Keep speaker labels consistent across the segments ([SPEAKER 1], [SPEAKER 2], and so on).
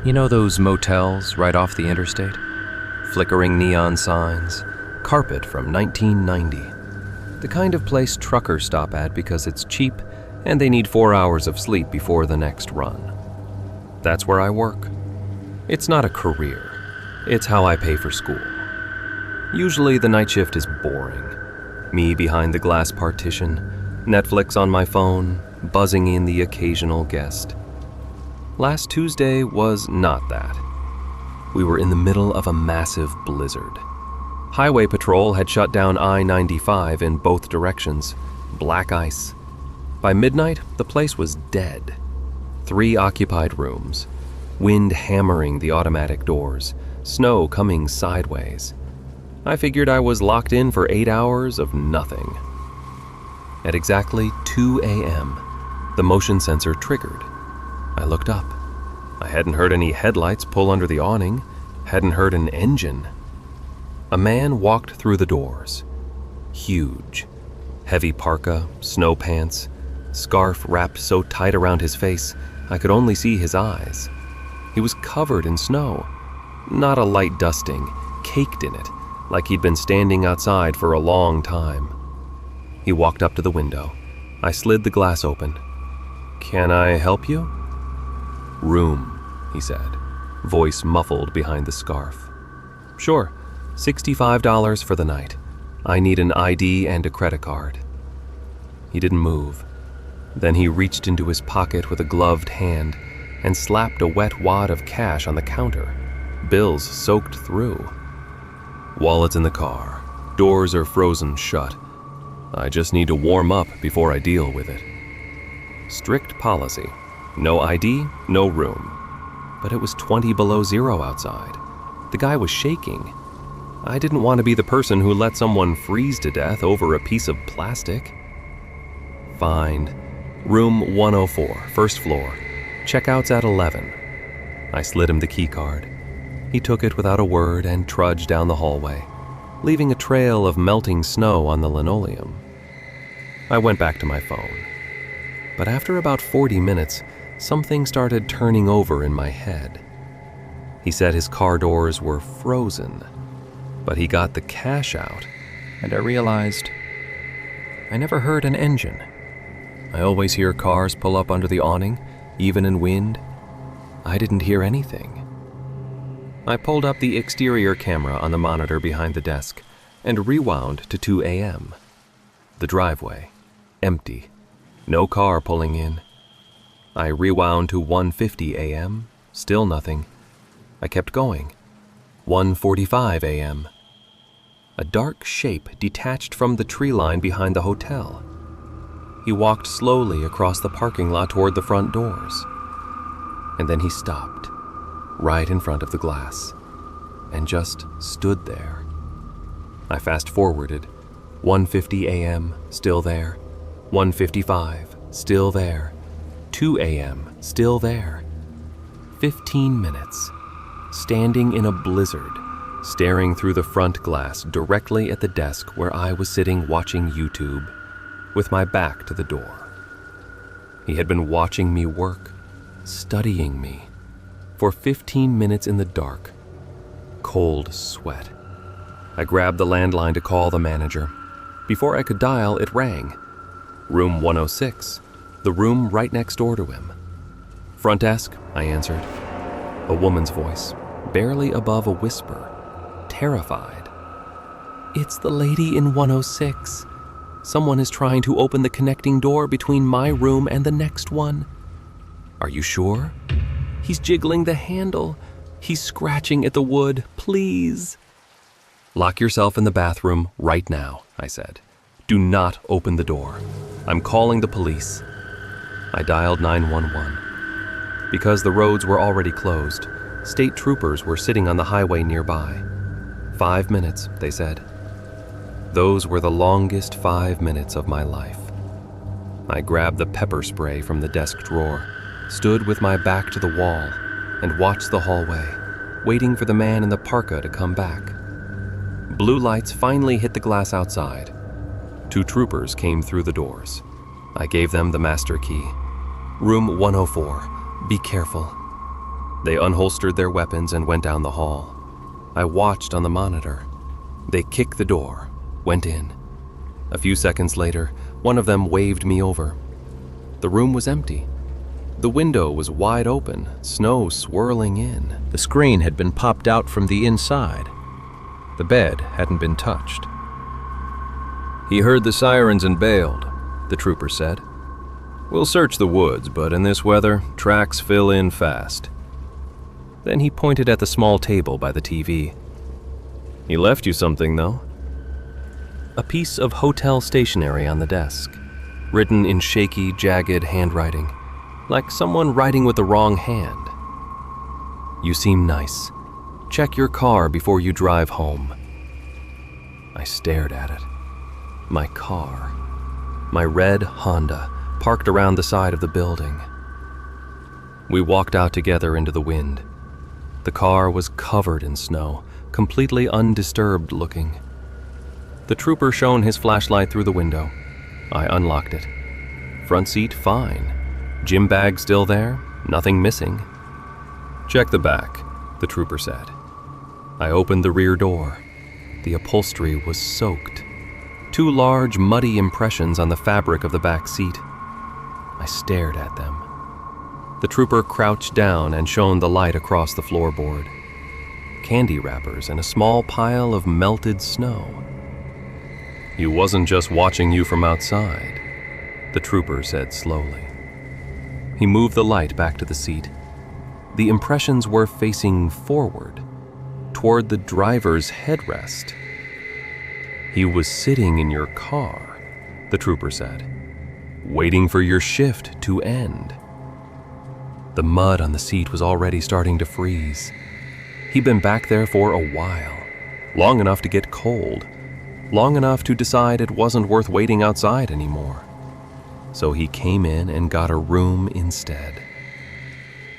[SPEAKER 1] You know those motels right off the interstate? Flickering neon signs, carpet from 1990. The kind of place truckers stop at because it's cheap and they need 4 hours of sleep before the next run. That's where I work. It's not a career. It's how I pay for school. Usually the night shift is boring. Me behind the glass partition, Netflix on my phone, buzzing in the occasional guest. Last Tuesday was not that. We were in the middle of a massive blizzard. Highway Patrol had shut down I-95 in both directions. Black ice. By midnight, the place was dead. 3 occupied rooms. Wind hammering the automatic doors. Snow coming sideways. I figured I was locked in for 8 hours of nothing. At exactly 2 a.m., the motion sensor triggered. I looked up. I hadn't heard any headlights pull under the awning, hadn't heard an engine. A man walked through the doors. Huge. Heavy parka, snow pants, scarf wrapped so tight around his face I could only see his eyes. He was covered in snow. Not a light dusting, caked in it, like he'd been standing outside for a long time. He walked up to the window. I slid the glass open. "Can I help you?" "Room," he said, voice muffled behind the scarf. "Sure, $65 for the night. I need an ID and a credit card." He didn't move. Then he reached into his pocket with a gloved hand and slapped a wet wad of cash on the counter, bills soaked through. "Wallet's in the car. Doors are frozen shut. I just need to warm up before I deal with it." Strict policy. No ID, no room. But it was 20 below zero outside. The guy was shaking. I didn't want to be the person who let someone freeze to death over a piece of plastic. "Fine. Room 104, first floor. Checkout's at 11. I slid him the key card. He took it without a word and trudged down the hallway, leaving a trail of melting snow on the linoleum. I went back to my phone. But after about 40 minutes, something started turning over in my head. He said his car doors were frozen, but he got the cash out, and I realized I never heard an engine. I always hear cars pull up under the awning, even in wind. I didn't hear anything. I pulled up the exterior camera on the monitor behind the desk and rewound to 2 a.m. The driveway, empty. No car pulling in. I rewound to 1:50 a.m., still nothing. I kept going. 1:45 a.m. A dark shape detached from the tree line behind the hotel. He walked slowly across the parking lot toward the front doors. And then he stopped, right in front of the glass, and just stood there. I fast-forwarded. 1:50 a.m., still there. 1:55, still there. 2 a.m., still there. 15 minutes, standing in a blizzard, staring through the front glass directly at the desk where I was sitting watching YouTube, with my back to the door. He had been watching me work, studying me, for 15 minutes in the dark. Cold sweat. I grabbed the landline to call the manager. Before I could dial, it rang. Room 106, the room right next door to him. "Front desk," I answered. A woman's voice, barely above a whisper, terrified. "It's the lady in 106. Someone is trying to open the connecting door between my room and the next one." "Are you sure?" "He's jiggling the handle. He's scratching at the wood. Please." "Lock yourself in the bathroom right now," I said. "Do not open the door. I'm calling the police." I dialed 911. Because the roads were already closed, state troopers were sitting on the highway nearby. 5 minutes, they said. Those were the longest 5 minutes of my life. I grabbed the pepper spray from the desk drawer, stood with my back to the wall, and watched the hallway, waiting for the man in the parka to come back. Blue lights finally hit the glass outside. 2 troopers came through the doors. I gave them the master key. "Room 104. Be careful." They unholstered their weapons and went down the hall. I watched on the monitor. They kicked the door, went in. A few seconds later, one of them waved me over. The room was empty. The window was wide open, snow swirling in. The screen had been popped out from the inside. The bed hadn't been touched. "He heard the sirens and bailed," the trooper said. "We'll search the woods, but in this weather, tracks fill in fast." Then he pointed at the small table by the TV. "He left you something, though." A piece of hotel stationery on the desk, written in shaky, jagged handwriting, like someone writing with the wrong hand. "You seem nice. Check your car before you drive home." I stared at it. My car. My red Honda, parked around the side of the building. We walked out together into the wind. The car was covered in snow, completely undisturbed looking. The trooper shone his flashlight through the window. I unlocked it. Front seat fine. Gym bag still there, nothing missing. "Check the back," the trooper said. I opened the rear door. The upholstery was soaked. 2 large, muddy impressions on the fabric of the back seat. I stared at them. The trooper crouched down and shone the light across the floorboard. Candy wrappers and a small pile of melted snow. "He wasn't just watching you from outside," the trooper said slowly. He moved the light back to the seat. The impressions were facing forward, toward the driver's headrest. "He was sitting in your car," the trooper said, "waiting for your shift to end." The mud on the seat was already starting to freeze. He'd been back there for a while, long enough to get cold, long enough to decide it wasn't worth waiting outside anymore. So he came in and got a room instead.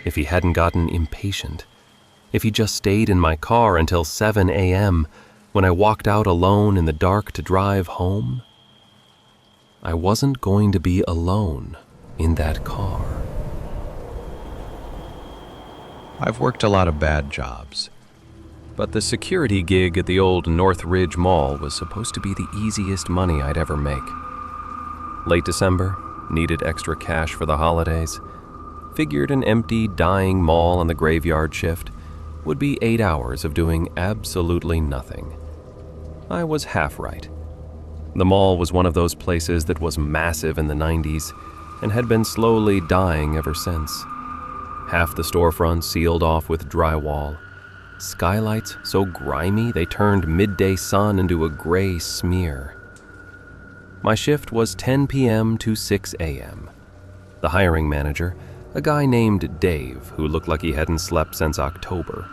[SPEAKER 1] If he hadn't gotten impatient, if he just stayed in my car until 7 a.m. when I walked out alone in the dark to drive home, I wasn't going to be alone in that car. I've worked a lot of bad jobs, but the security gig at the old Northridge Mall was supposed to be the easiest money I'd ever make. Late December, needed extra cash for the holidays. Figured an empty, dying mall on the graveyard shift would be 8 hours of doing absolutely nothing. I was half right. The mall was one of those places that was massive in the 90s and had been slowly dying ever since. Half the storefront sealed off with drywall. Skylights so grimy they turned midday sun into a gray smear. My shift was 10 p.m. to 6 a.m. The hiring manager, a guy named Dave who looked like he hadn't slept since October,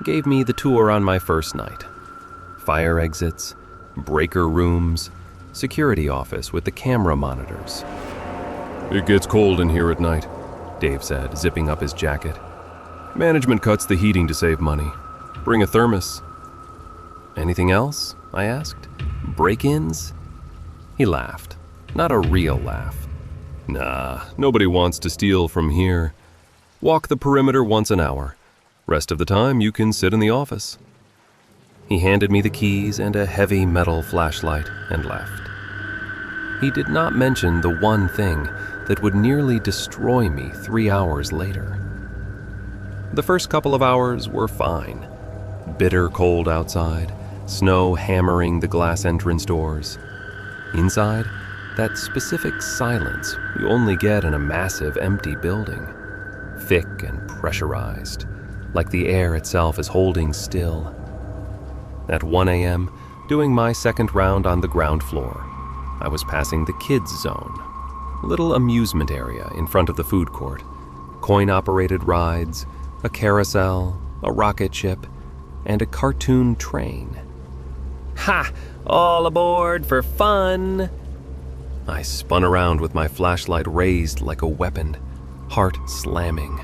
[SPEAKER 1] gave me the tour on my first night. Fire exits, breaker rooms, security office with the camera monitors. "It gets cold in here at night," Dave said, zipping up his jacket. "Management cuts the heating to save money. Bring a thermos." "Anything else?" I asked. "Break-ins?" He laughed. Not a real laugh. "Nah, nobody wants to steal from here. Walk the perimeter once an hour. Rest of the time, you can sit in the office." He handed me the keys and a heavy metal flashlight and left. He did not mention the one thing that would nearly destroy me 3 hours later. The first couple of hours were fine. Bitter cold outside, snow hammering the glass entrance doors. Inside, that specific silence you only get in a massive empty building. Thick and pressurized, like the air itself is holding still. At 1 a.m., doing my second round on the ground floor, I was passing the kids' zone, little amusement area in front of the food court, coin-operated rides, a carousel, a rocket ship, and a cartoon train. "Ha! All aboard for fun!" I spun around with my flashlight raised like a weapon, heart slamming.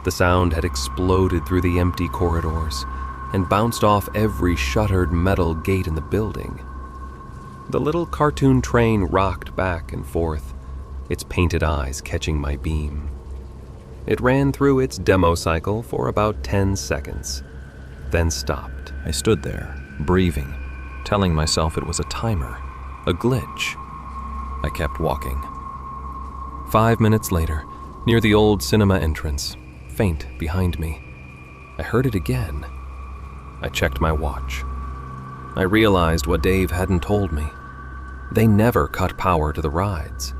[SPEAKER 1] The sound had exploded through the empty corridors and bounced off every shuttered metal gate in the building. The little cartoon train rocked back and forth, its painted eyes catching my beam. It ran through its demo cycle for about 10 seconds, then stopped. I stood there, breathing, telling myself it was a timer, a glitch. I kept walking. 5 minutes later, near the old cinema entrance, faint behind me, I heard it again. I checked my watch. I realized what Dave hadn't told me. They never cut power to the rides.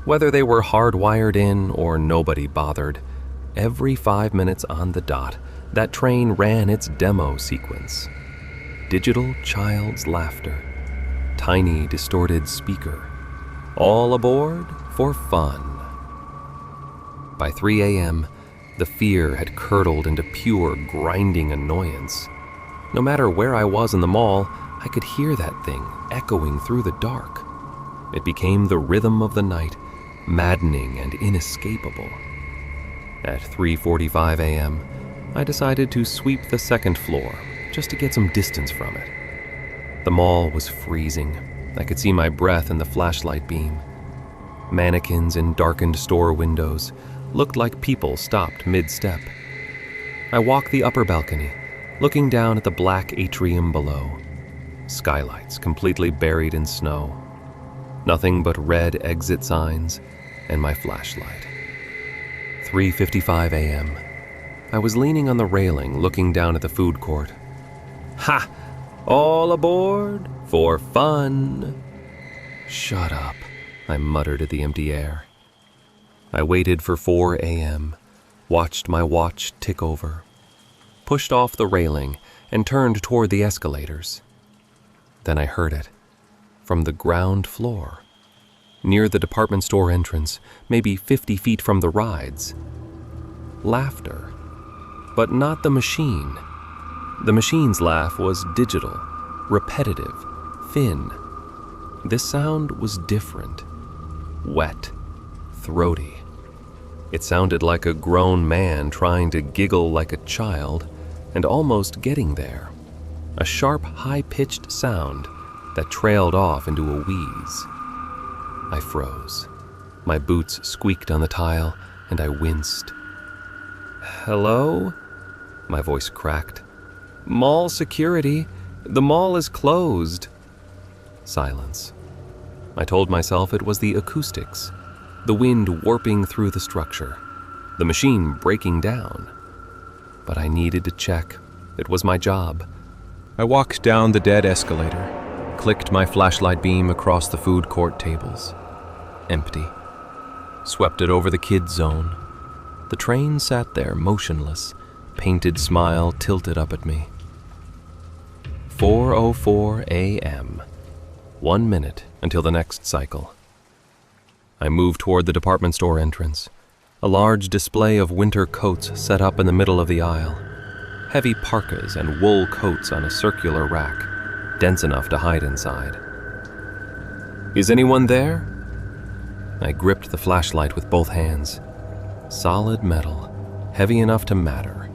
[SPEAKER 1] Whether they were hardwired in or nobody bothered, every 5 minutes on the dot, that train ran its demo sequence. Digital child's laughter, tiny distorted speaker, all aboard for fun. By 3 a.m., the fear had curdled into pure grinding annoyance. No matter where I was in the mall, I could hear that thing echoing through the dark. It became the rhythm of the night, maddening and inescapable. At 3:45 a.m., I decided to sweep the second floor just to get some distance from it. The mall was freezing. I could see my breath in the flashlight beam. Mannequins in darkened store windows looked like people stopped mid-step. I walked the upper balcony, looking down at the black atrium below. Skylights completely buried in snow. Nothing but red exit signs and my flashlight. 3:55 a.m. I was leaning on the railing looking down at the food court. Ha! All aboard for fun! Shut up, I muttered at the empty air. I waited for 4 a.m., watched my watch tick over, pushed off the railing and turned toward the escalators. Then I heard it, from the ground floor, near the department store entrance, maybe 50 feet from the rides. Laughter, but not the machine. The machine's laugh was digital, repetitive, thin. This sound was different, wet, throaty. It sounded like a grown man trying to giggle like a child and almost getting there. A sharp, high-pitched sound that trailed off into a wheeze. I froze. My boots squeaked on the tile and I winced. Hello? My voice cracked. Mall security. The mall is closed. Silence. I told myself it was the acoustics, the wind warping through the structure, the machine breaking down. But I needed to check. It was my job. I walked down the dead escalator, clicked my flashlight beam across the food court tables. Empty. Swept it over the kids' zone. The train sat there motionless, painted smile tilted up at me. 4:04 a.m. 1 minute until the next cycle. I moved toward the department store entrance. A large display of winter coats set up in the middle of the aisle. Heavy parkas and wool coats on a circular rack, dense enough to hide inside. Is anyone there? I gripped the flashlight with both hands. Solid metal, heavy enough to matter.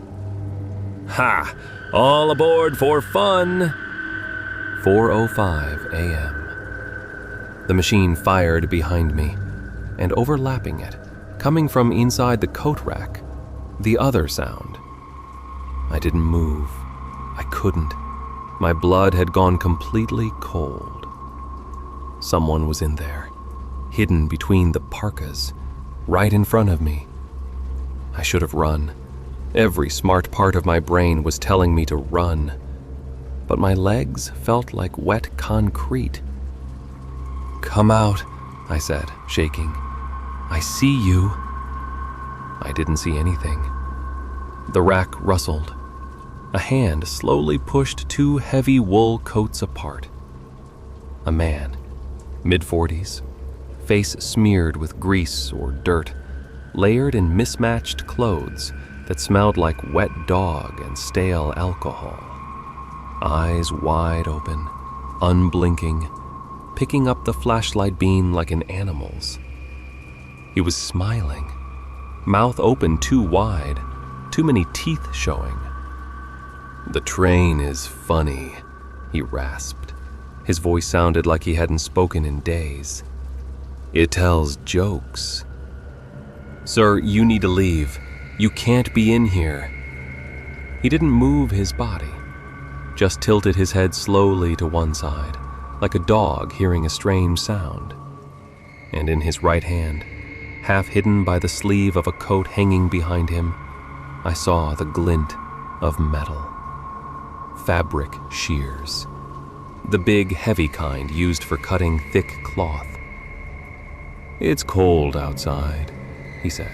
[SPEAKER 1] Ha! All aboard for fun! 4:05 a.m. The machine fired behind me, and overlapping it, coming from inside the coat rack, the other sound. I didn't move. I couldn't. My blood had gone completely cold. Someone was in there, hidden between the parkas, right in front of me. I should have run. Every smart part of my brain was telling me to run. But my legs felt like wet concrete. Come out, I said, shaking. I see you. I didn't see anything. The rack rustled. A hand slowly pushed two heavy wool coats apart. A man, mid-40s, face smeared with grease or dirt, layered in mismatched clothes that smelled like wet dog and stale alcohol. Eyes wide open, unblinking, picking up the flashlight beam like an animal's. He was smiling, mouth open too wide, too many teeth showing. The train is funny, he rasped. His voice sounded like he hadn't spoken in days. It tells jokes. "Sir, you need to leave. You can't be in here." He didn't move his body, just tilted his head slowly to one side, like a dog hearing a strange sound. And in his right hand, half hidden by the sleeve of a coat hanging behind him, I saw the glint of metal. Fabric shears. The big, heavy kind used for cutting thick cloth. "It's cold outside," he said.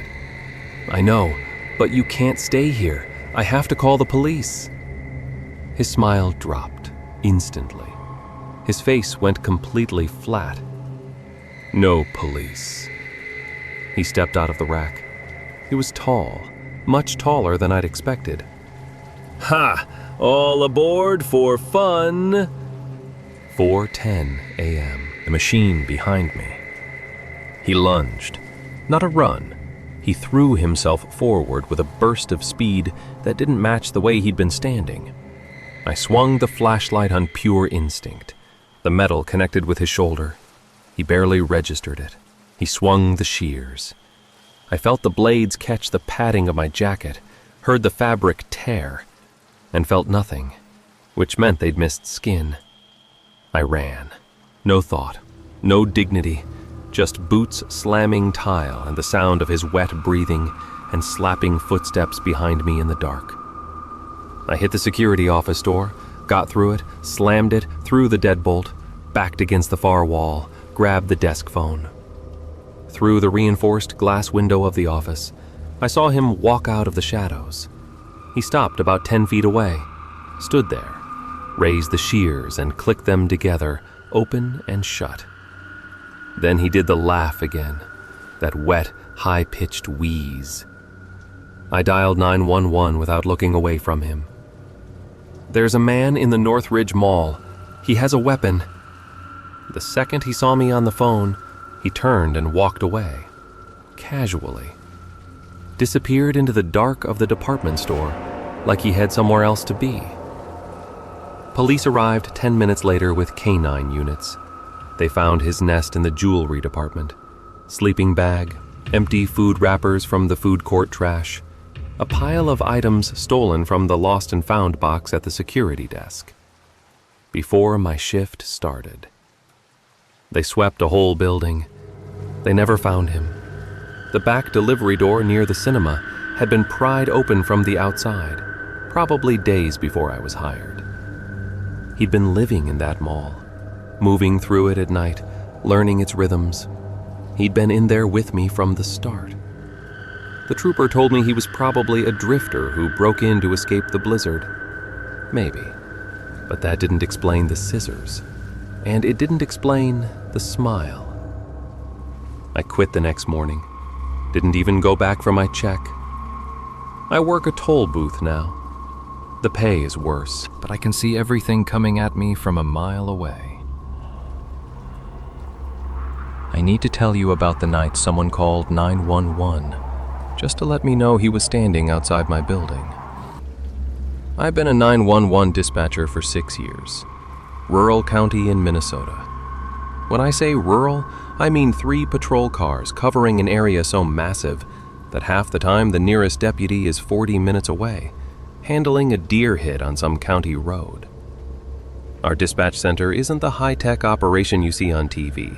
[SPEAKER 1] "I know, but you can't stay here. I have to call the police." His smile dropped instantly. His face went completely flat. "No police." He stepped out of the rack. He was tall, much taller than I'd expected. "Ha! All aboard for fun!" 4:10 a.m., the machine behind me. He lunged. Not a run. He threw himself forward with a burst of speed that didn't match the way he'd been standing. I swung the flashlight on pure instinct. The metal connected with his shoulder. He barely registered it. He swung the shears. I felt the blades catch the padding of my jacket, heard the fabric tear, and felt nothing, which meant they'd missed skin. I ran. No thought, no dignity, just boots slamming tile and the sound of his wet breathing and slapping footsteps behind me in the dark. I hit the security office door, got through it, slammed it, threw the deadbolt, backed against the far wall, grabbed the desk phone. Through the reinforced glass window of the office, I saw him walk out of the shadows. He stopped about 10 feet away, stood there, raised the shears and clicked them together, open and shut. Then he did the laugh again, that wet, high-pitched wheeze. I dialed 911 without looking away from him. "There's a man in the Northridge Mall. He has a weapon." The second he saw me on the phone, he turned and walked away, casually. Disappeared into the dark of the department store, like he had somewhere else to be. Police arrived 10 minutes later with canine units. They found his nest in the jewelry department. Sleeping bag, empty food wrappers from the food court trash, a pile of items stolen from the lost and found box at the security desk. Before my shift started. They swept a whole building. They never found him. The back delivery door near the cinema had been pried open from the outside, probably days before I was hired. He'd been living in that mall, moving through it at night, learning its rhythms. He'd been in there with me from the start. The trooper told me he was probably a drifter who broke in to escape the blizzard. Maybe. But that didn't explain the scissors. And it didn't explain the smile. I quit the next morning. Didn't even go back for my check. I work a toll booth now. The pay is worse, but I can see everything coming at me from a mile away. I need to tell you about the night someone called 911, just to let me know he was standing outside my building. I've been a 911 dispatcher for 6 years. Rural county in Minnesota. When I say rural, I mean 3 patrol cars covering an area so massive that half the time the nearest deputy is 40 minutes away, handling a deer hit on some county road. Our dispatch center isn't the high-tech operation you see on TV.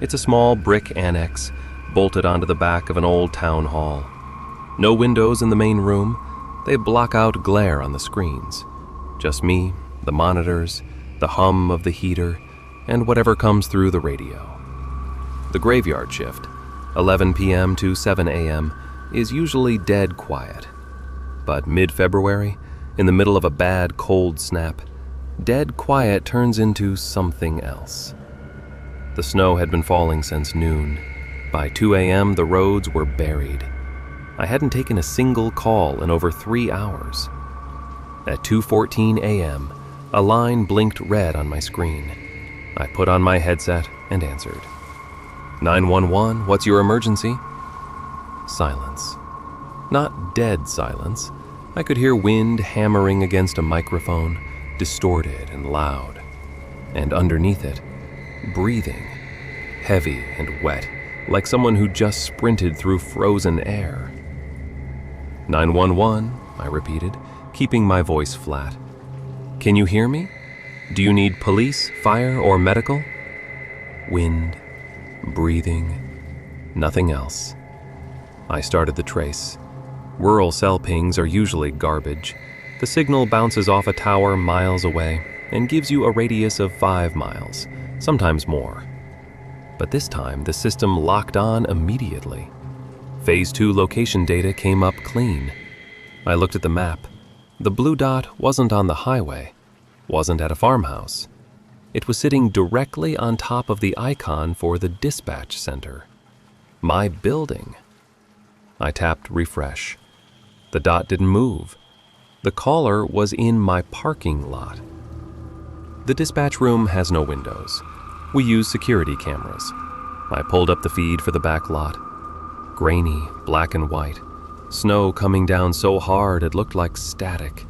[SPEAKER 1] It's a small brick annex bolted onto the back of an old town hall. No windows in the main room. They block out glare on the screens. Just me, the monitors, the hum of the heater, and whatever comes through the radio. The graveyard shift, 11 p.m. to 7 a.m., is usually dead quiet. But mid-February, in the middle of a bad cold snap, dead quiet turns into something else. The snow had been falling since noon. By 2 a.m., the roads were buried. I hadn't taken a single call in over 3 hours. At 2:14 a.m., a line blinked red on my screen. I put on my headset and answered. 911, what's your emergency? Silence. Not dead silence. I could hear wind hammering against a microphone, distorted and loud. And underneath it, breathing, heavy and wet, like someone who just sprinted through frozen air. 911, I repeated, keeping my voice flat. Can you hear me? Do you need police, fire, or medical? Wind, breathing, nothing else. I started the trace. Rural cell pings are usually garbage. The signal bounces off a tower miles away and gives you a radius of 5 miles, sometimes more. But this time, the system locked on immediately. Phase 2 location data came up clean. I looked at the map. The blue dot wasn't on the highway, wasn't at a farmhouse. It was sitting directly on top of the icon for the dispatch center. My building. I tapped refresh. The dot didn't move. The caller was in my parking lot. The dispatch room has no windows. We use security cameras. I pulled up the feed for the back lot. Grainy, black and white. Snow coming down so hard it looked like static.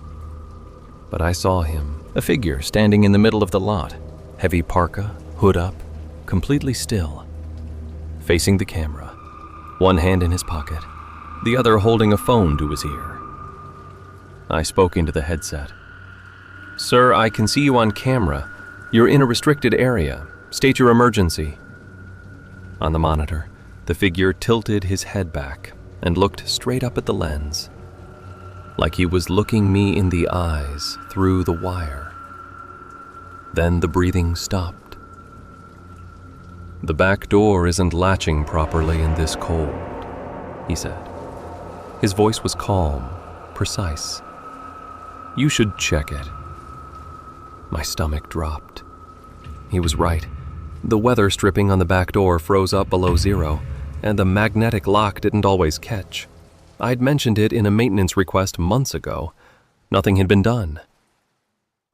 [SPEAKER 1] But I saw him, a figure standing in the middle of the lot, heavy parka, hood up, completely still, facing the camera, one hand in his pocket, the other holding a phone to his ear. I spoke into the headset. Sir, I can see you on camera. You're in a restricted area. State your emergency. On the monitor, the figure tilted his head back and looked straight up at the lens, like he was looking me in the eyes through the wire. Then the breathing stopped. The back door isn't latching properly in this cold, he said. His voice was calm, precise. You should check it. My stomach dropped. He was right. The weather stripping on the back door froze up below 0, and the magnetic lock didn't always catch. I'd mentioned it in a maintenance request months ago. Nothing had been done.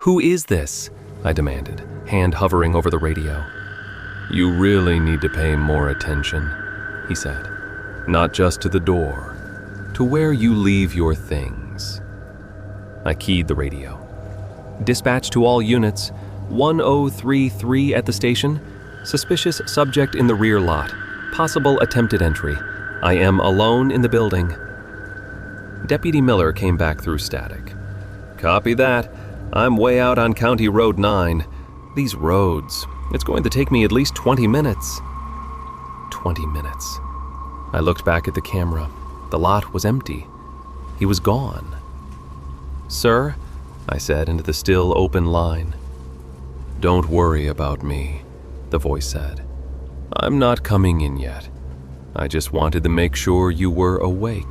[SPEAKER 1] Who is this? I demanded, hand hovering over the radio. You really need to pay more attention, he said. Not just to the door, to where you leave your things. I keyed the radio. Dispatch to all units, 1033 at the station. Suspicious subject in the rear lot. Possible attempted entry. I am alone in the building. Deputy Miller came back through static. Copy that. I'm way out on County Road 9. These roads, it's going to take me at least 20 minutes. 20 minutes. I looked back at the camera. The lot was empty. He was gone. Sir, I said into the still open line. Don't worry about me, the voice said. I'm not coming in yet. I just wanted to make sure you were awake.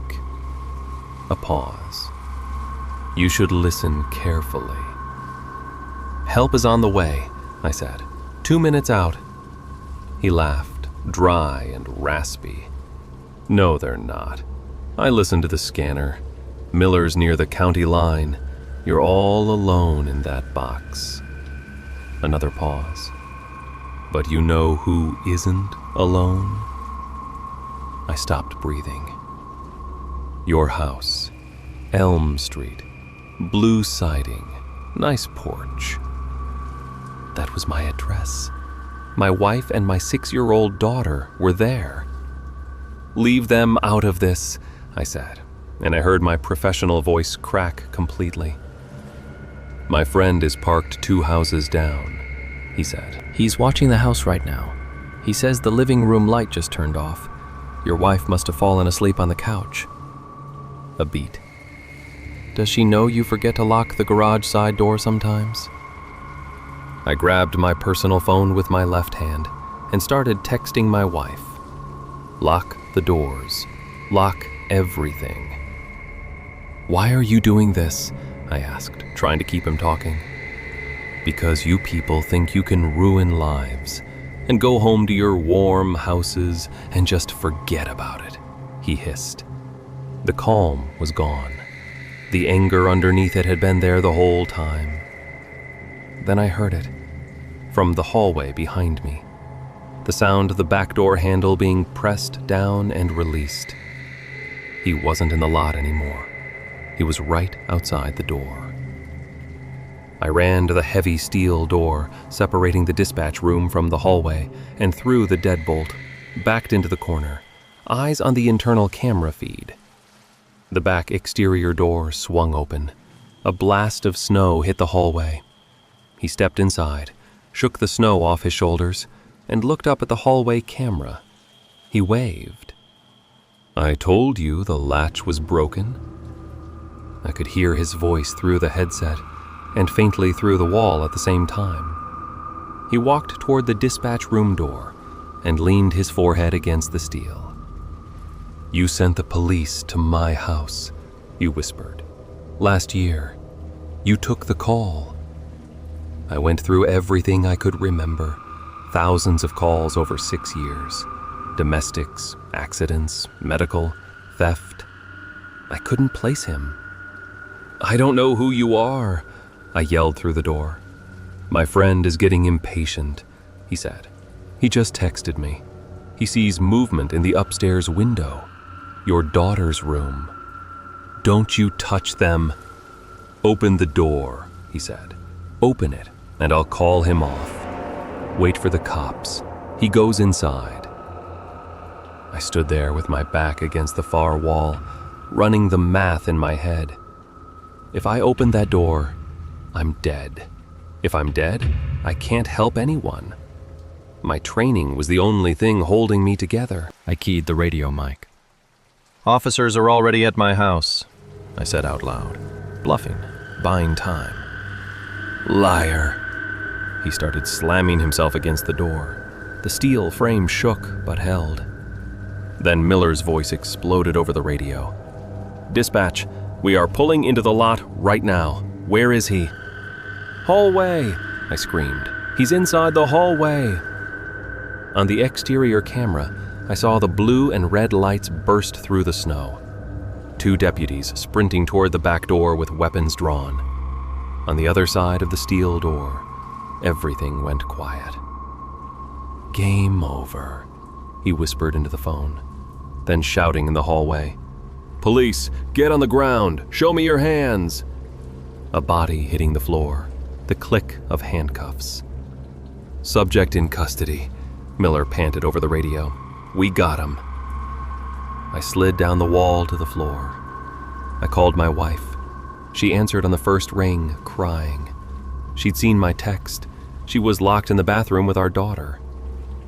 [SPEAKER 1] A pause. You should listen carefully. Help is on the way, I said. 2 minutes out. He laughed, dry and raspy. No, they're not. I listened to the scanner. Miller's near the county line. You're all alone in that box. Another pause. But you know who isn't alone? I stopped breathing. Your house. Elm Street. Blue siding. Nice porch. That was my address. My wife and my 6-year-old daughter were there. Leave them out of this, I said, and I heard my professional voice crack completely. My friend is parked 2 houses down, he said. He's watching the house right now. He says the living room light just turned off. Your wife must have fallen asleep on the couch. A beat. Does she know you forget to lock the garage side door sometimes? I grabbed my personal phone with my left hand and started texting my wife. Lock the doors. Lock everything. Why are you doing this? I asked, trying to keep him talking. Because you people think you can ruin lives and go home to your warm houses and just forget about it, he hissed. The calm was gone. The anger underneath it had been there the whole time. Then I heard it, from the hallway behind me. The sound of the back door handle being pressed down and released. He wasn't in the lot anymore. He was right outside the door. I ran to the heavy steel door separating the dispatch room from the hallway and threw the deadbolt. backed into the corner, eyes on the internal camera feed. The back exterior door swung open. A blast of snow hit the hallway. He stepped inside, shook the snow off his shoulders, and looked up at the hallway camera. He waved. "I told you the latch was broken." I could hear his voice through the headset and faintly through the wall at the same time. He walked toward the dispatch room door and leaned his forehead against the steel. "You sent the police to my house," you whispered. "Last year, you took the call." I went through everything I could remember, thousands of calls over 6 years. Domestics, accidents, medical, theft. I couldn't place him. "I don't know who you are," I yelled through the door. "My friend is getting impatient," he said. "He just texted me. He sees movement in the upstairs window. Your daughter's room. Don't you touch them." "Open the door," he said. "Open it, and I'll call him off. Wait for the cops. He goes inside." I stood there with my back against the far wall, running the math in my head. If I open that door, I'm dead. If I'm dead, I can't help anyone. My training was the only thing holding me together. I keyed the radio mic. "Officers are already at my house," I said out loud, bluffing, buying time. "Liar." He started slamming himself against the door. The steel frame shook but held. Then Miller's voice exploded over the radio. "Dispatch, we are pulling into the lot right now. Where is he?" "Hallway," I screamed. "He's inside the hallway." On the exterior camera, I saw the blue and red lights burst through the snow. 2 deputies sprinting toward the back door with weapons drawn. On the other side of the steel door, everything went quiet. "Game over," he whispered into the phone, then shouting in the hallway, "Police, get on the ground! Show me your hands!" A body hitting the floor, the click of handcuffs. "Subject in custody," Miller panted over the radio. "We got him." I slid down the wall to the floor. I called my wife. She answered on the first ring, crying. She'd seen my text. She was locked in the bathroom with our daughter.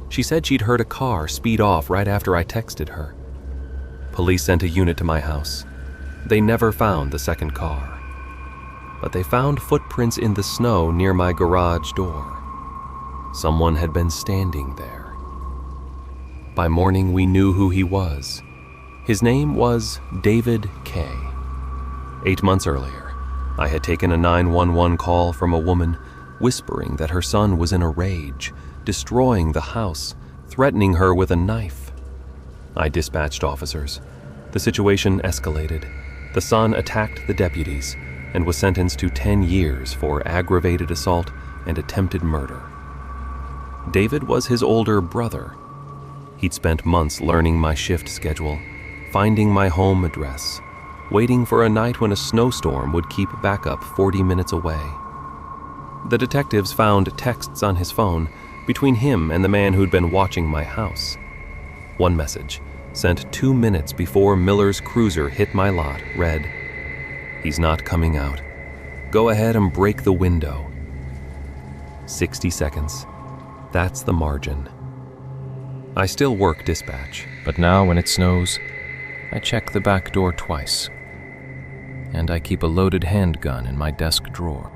[SPEAKER 1] She said she'd heard a car speed off right after I texted her. Police sent a unit to my house. They never found the second car. But they found footprints in the snow near my garage door. Someone had been standing there. By morning, we knew who he was. His name was David K. 8 months earlier, I had taken a 911 call from a woman whispering that her son was in a rage, destroying the house, threatening her with a knife. I dispatched officers. The situation escalated. The son attacked the deputies and was sentenced to 10 years for aggravated assault and attempted murder. David was his older brother. He'd spent months learning my shift schedule, finding my home address, waiting for a night when a snowstorm would keep backup 40 minutes away. The detectives found texts on his phone between him and the man who'd been watching my house. One message, sent 2 minutes before Miller's cruiser hit my lot, read, "He's not coming out. Go ahead and break the window." 60 seconds. That's the margin. I still work dispatch, but now when it snows, I check the back door twice. And I keep a loaded handgun in my desk drawer.